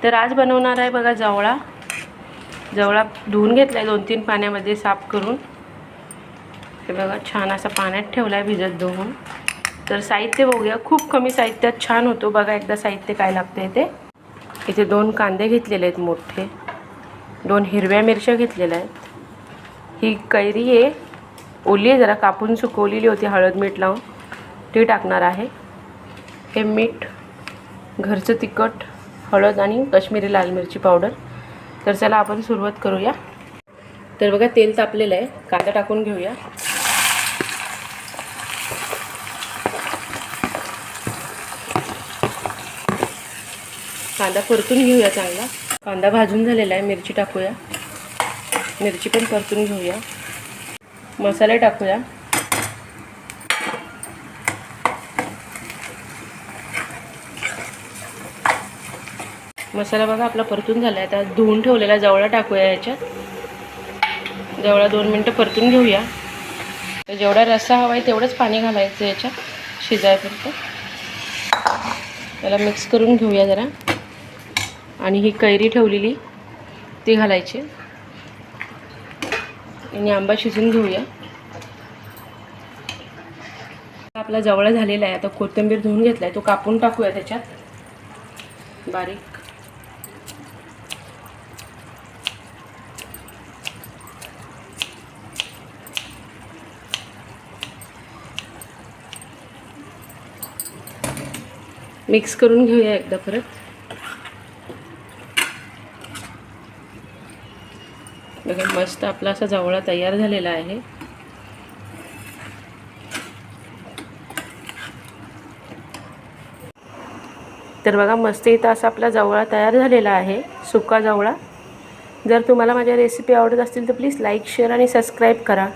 तर आज बनवणार आहे बघा जवळा. जवळा धुवून घेतला आहे 2-3 पाण्यामध्ये साफ करून. हे बघा छान असा पाण्यात ठेवला आहे भिजत धुवून. तर साहित्य बघूया, खूप कमी साहित्यात छान होतो. बघा एकदा साहित्य काय लागते ते. इथे 2 कांदे घेतलेले आहेत मोठे, 2 हिरव्या मिरच्या घेतलेल्या आहेत. ही कैरी आहे, ओली आहे, जरा कापून सुकवलेली होती हळद मीठ लावून, ती टाकणार आहे. हे मीठ, घरचं तिखट, हळद आणि काश्मीरी लाल मिरची पावडर. तर चला आपण सुरुवात करूया. तर बघा तेल तापलेलं आहे, कांदा टाकून घेऊया. कांदा परतून घेऊया चांगला. कांदा भाजून झालेला आहे. मिरची टाकूया, मिरची पण परतून घेऊया. मसाले टाकूया. मसाला बघा आपला परतून झाला आहे. आता धुवून ठेवलेला जवळा टाकूया याच्यात. जवळा 2 मिनटं परतून घेऊया. तर जेवढा रस्सा हवा आहे तेवढंच पाणी घालायचं याच्यात शिजायपर्यंत. त्याला मिक्स करून घेऊया जरा. आणि ही कैरी ठेवलेली ती घालायची आणि आंबा शिजून घेऊया. आपला जवळा झालेला आहे. आता कोथिंबीर धुवून घेतला आहे, तो कापून टाकूया त्याच्यात बारीक. मिक्स करून घेऊया एकदा परत. बघा मस्त आपला असा जवळा तयार झालेला आहे. तर बघा मस्त इथं असा आपला जवळा तयार झालेला आहे, सुका जवळा. जर तुम्हाला माझ्या रेसिपी आवडत असतील तर प्लीज लाईक, शेअर आणि सबस्क्राईब करा.